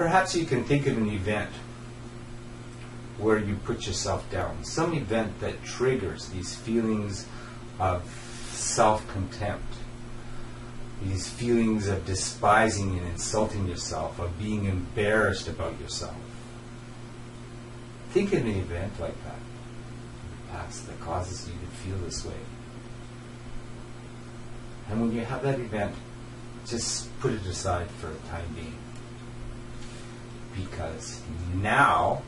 perhaps you can think of an event where you put yourself down, some event that triggers these feelings of self-contempt, these feelings of despising and insulting yourself, of being embarrassed about yourself. Think of an event like that, perhaps, that causes you to feel this way. And when you have that event, just put it aside for the time being. Because now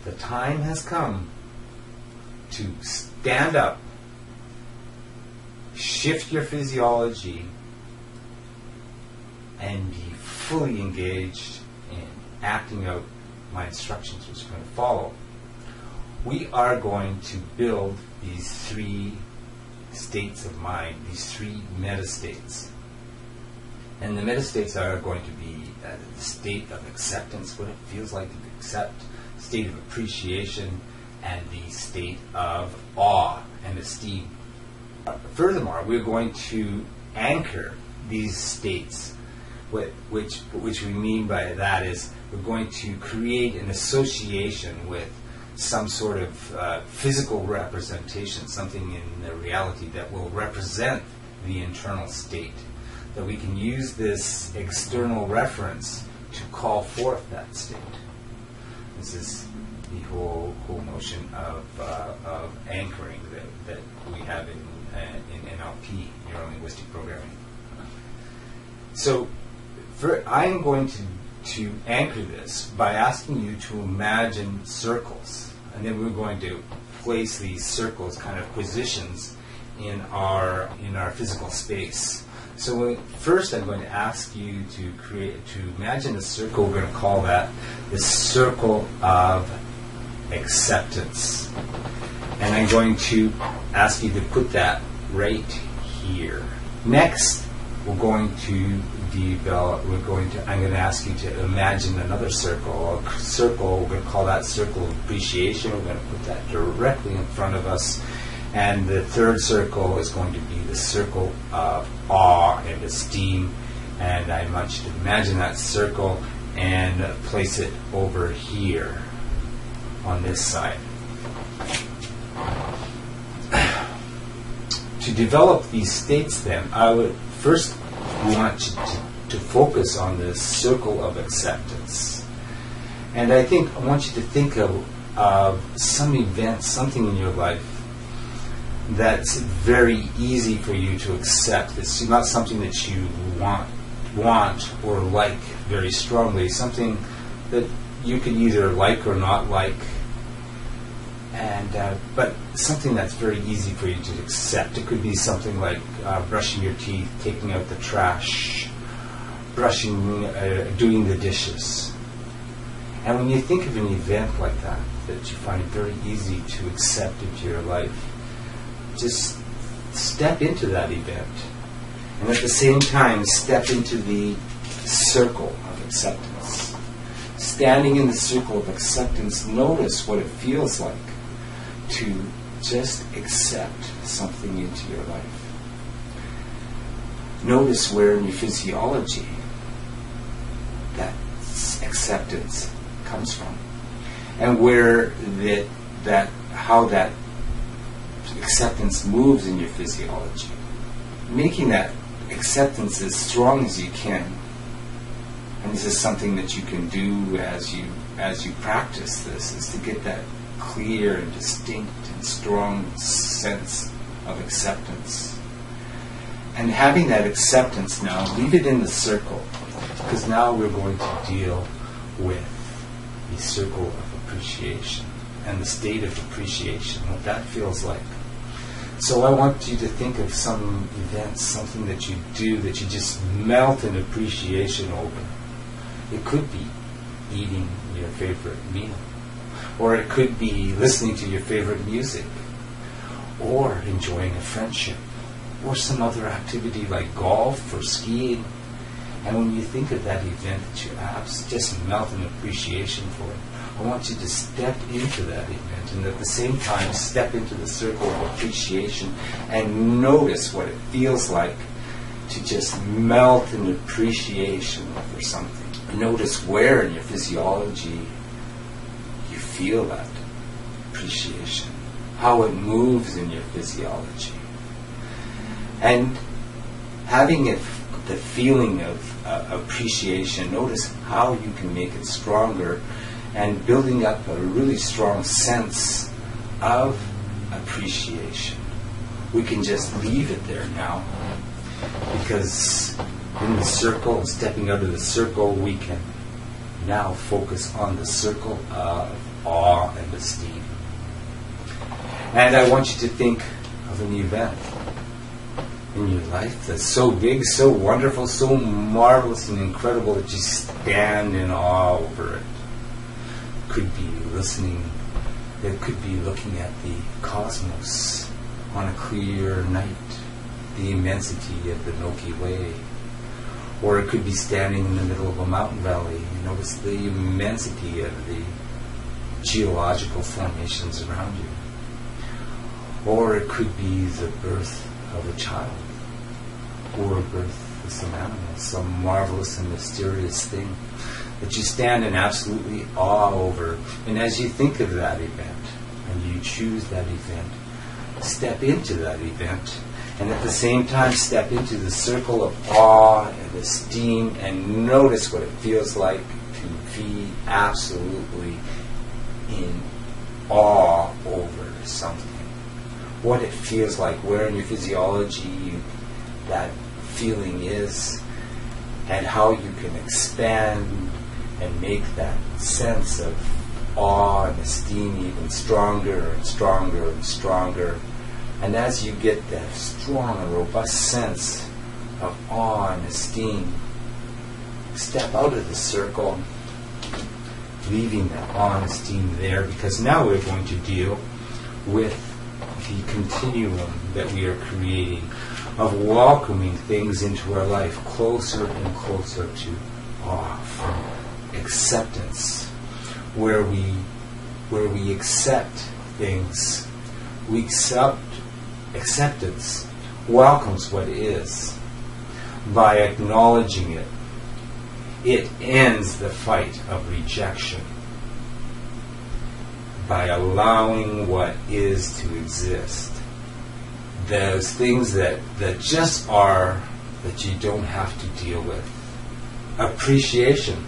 the time has come to stand up, shift your physiology, and be fully engaged in acting out my instructions, which are going to follow. We are going to build these three states of mind, these three meta-states. And the meta-states are going to be the state of acceptance, what it feels like to accept, state of appreciation, and the state of awe and esteem. Furthermore, we're going to anchor these states. Which we mean by that is we're going to create an association with some sort of physical representation, something in the reality that will represent the internal state. That we can use this external reference to call forth that state. This is the whole notion of anchoring that we have in NLP, neuro-linguistic programming. So I'm going to anchor this by asking you to imagine circles, and then we're going to place these circles, kind of positions, in our physical space. So first, I'm going to ask you to imagine a circle. We're going to call that the circle of acceptance, and I'm going to ask you to put that right here. Next, I'm going to ask you to imagine another circle. A circle, we're going to call that circle of appreciation. We're going to put that directly in front of us. And the third circle is going to be the circle of awe and esteem. And I want you to imagine that circle and place it over here on this side. To develop these states, then, I would first want you to focus on this circle of acceptance. And I want you to think of some event, something in your life that's very easy for you to accept. It's not something that you want or like very strongly, something that you can either like or not like, and but something that's very easy for you to accept. It could be something like brushing your teeth, taking out the trash, doing the dishes. And when you think of an event like that you find very easy to accept into your life, just step into that event, and at the same time step into the circle of acceptance. Standing in the circle of acceptance, notice what it feels like to just accept something into your life. Notice where in your physiology that acceptance comes from, and where how that acceptance moves in your physiology. Making that acceptance as strong as you can. And this is something that you can do as you practice this, is to get that clear and distinct and strong sense of acceptance. And having that acceptance now, leave it in the circle, because now we're going to deal with the circle of appreciation and the state of appreciation, what that feels like. So I want you to think of some events, something that you do that you just melt in appreciation over. It could be eating your favorite meal, or it could be listening to your favorite music, or enjoying a friendship, or some other activity like golf or skiing. And when you think of that event that you just melt in appreciation for it, I want you to step into that event, and at the same time step into the circle of appreciation and notice what it feels like to just melt in appreciation for something. Notice where in your physiology you feel that appreciation, how it moves in your physiology. And having the feeling of appreciation, notice how you can make it stronger, and building up a really strong sense of appreciation. We can just leave it there now, because in the circle, stepping out of the circle, we can now focus on the circle of awe and esteem. And I want you to think of an event in your life that's so big, so wonderful, so marvelous and incredible that you stand in awe over it. Could be listening, it could be looking at the cosmos on a clear night, the immensity of the Milky Way. Or it could be standing in the middle of a mountain valley and notice the immensity of the geological formations around you. Or it could be the birth of a child, or a birth of some animal, some marvelous and mysterious thing that you stand in absolutely awe over. And as you think of that event, and you choose that event, step into that event, and at the same time step into the circle of awe and esteem, and notice what it feels like to be absolutely in awe over something. What it feels like, where in your physiology that feeling is, and how you can expand and make that sense of awe and esteem even stronger and stronger and stronger. And as you get that strong and robust sense of awe and esteem, step out of the circle, leaving that awe and esteem there, because now we're going to deal with the continuum that we are creating of welcoming things into our life closer and closer to awe, from acceptance, where we accept things. We accept. Acceptance welcomes what is. By acknowledging it, it ends the fight of rejection. By allowing what is to exist. Those things that just are, that you don't have to deal with. Appreciation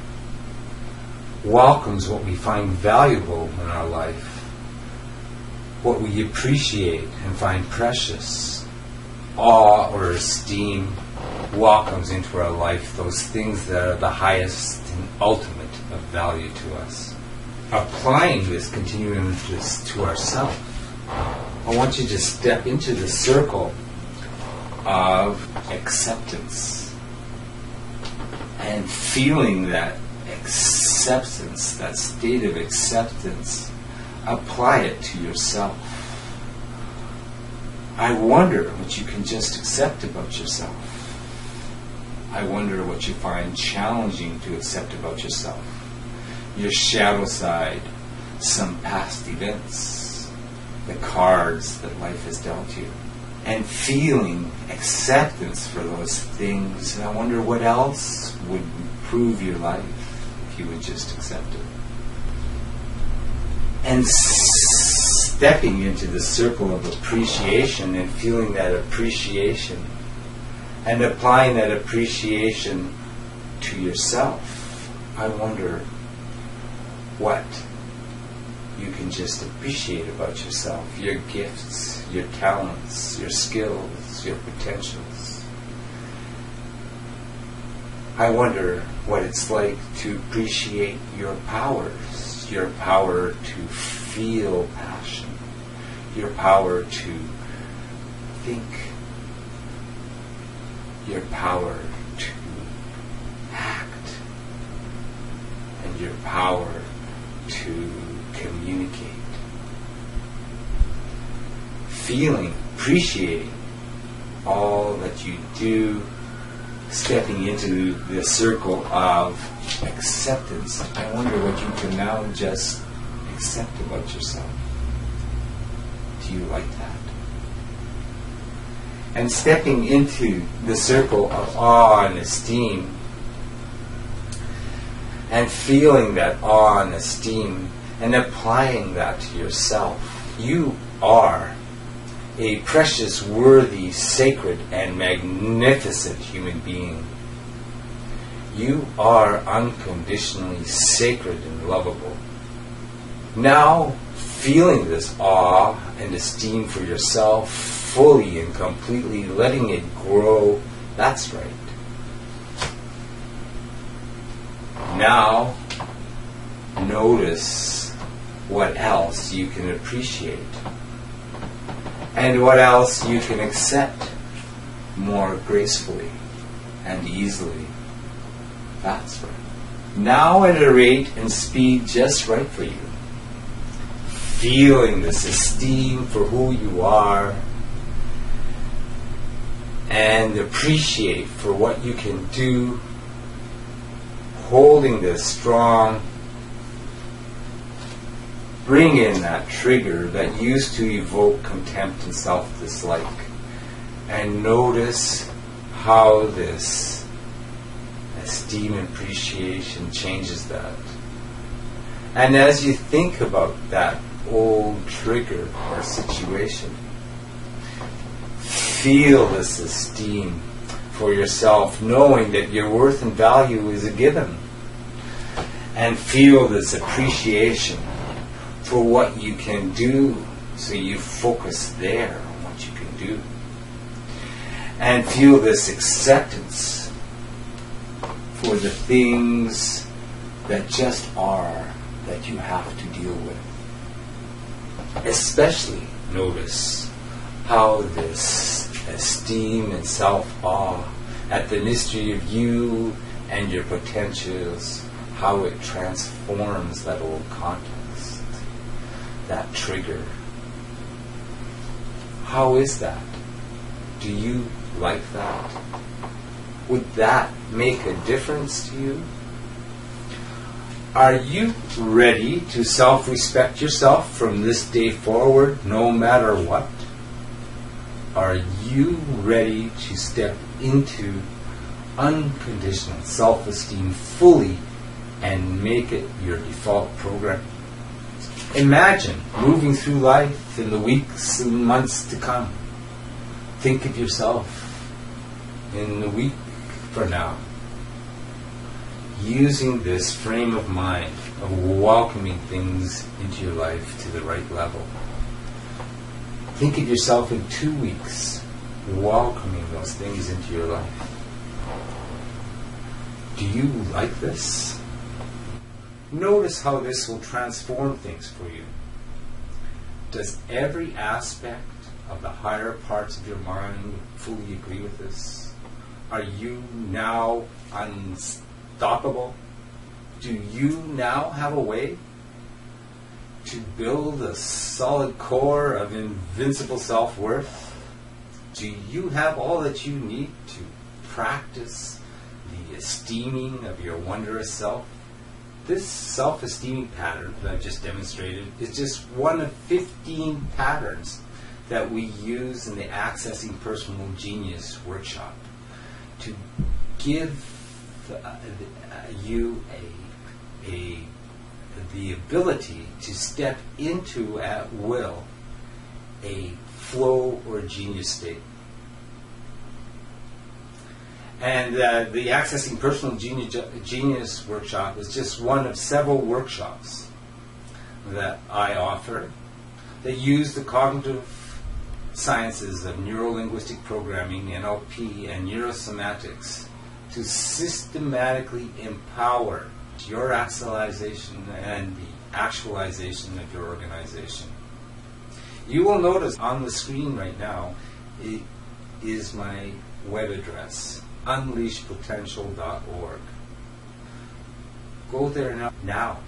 welcomes what we find valuable in our life, what we appreciate and find precious. Awe or esteem welcomes into our life those things that are the highest and ultimate of value to us. Applying this continuum to ourselves, I want you to step into the circle of acceptance and feeling that acceptance, that state of acceptance. Apply it to yourself. I wonder what you can just accept about yourself. I wonder what you find challenging to accept about yourself. Your shadow side, some past events, the cards that life has dealt you, and feeling acceptance for those things. And I wonder what else would improve your life if you would just accept it. And stepping into the circle of appreciation and feeling that appreciation and applying that appreciation to yourself, I wonder what you can just appreciate about yourself, your gifts, your talents, your skills, your potentials. I wonder what it's like to appreciate your powers, your power to feel passion, your power to think, your power to act, and your power to communicate. Feeling, appreciating all that you do, stepping into the circle of acceptance. I wonder what you can now just accept about yourself. Do you like that? And stepping into the circle of awe and esteem, and feeling that awe and esteem and applying that to yourself. You are a precious, worthy, sacred, and magnificent human being. You are unconditionally sacred and lovable. Now, feeling this awe and esteem for yourself fully and completely, letting it grow, that's right. Now, notice what else you can appreciate and what else you can accept more gracefully and easily. That's right. Now at a rate and speed just right for you. Feeling this esteem for who you are and appreciate for what you can do, holding this strong. Bring in that trigger that used to evoke contempt and self-dislike, and notice how this esteem and appreciation changes that. And as you think about that old trigger or situation, feel this esteem for yourself, knowing that your worth and value is a given, and feel this appreciation for what you can do, so you focus there on what you can do. And feel this acceptance for the things that just are, that you have to deal with. Especially notice how this esteem and self-awe at the mystery of you and your potentials, how it transforms that old context. That trigger. How is that? Do you like that? Would that make a difference to you? Are you ready to self-respect yourself from this day forward, no matter what? Are you ready to step into unconditional self-esteem fully and make it your default program? Imagine moving through life in the weeks and months to come. Think of yourself in the week from now, using this frame of mind of welcoming things into your life to the right level. Think of yourself in 2 weeks, welcoming those things into your life. Do you like this? Notice how this will transform things for you. Does every aspect of the higher parts of your mind fully agree with this? Are you now unstoppable? Do you now have a way to build a solid core of invincible self-worth? Do you have all that you need to practice the esteeming of your wondrous self? This self-esteeming pattern that I've just demonstrated is just one of 15 patterns that we use in the Accessing Personal Genius workshop to give you the ability to step into, at will, a flow or genius state. And the Accessing Personal Genius workshop is just one of several workshops that I offer that use the cognitive sciences of neuro-linguistic programming, NLP, and neurosomatics to systematically empower your actualization and the actualization of your organization. You will notice on the screen right now it is my web address, unleashpotential.org. Go there now.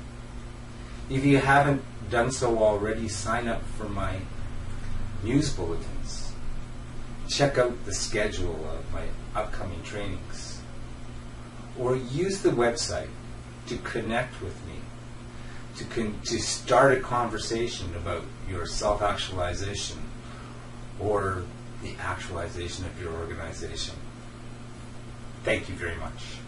If you haven't done so already, sign up for my news bulletins. Check out the schedule of my upcoming trainings. Or use the website to connect with me, to start a conversation about your self-actualization or the actualization of your organization. Thank you very much.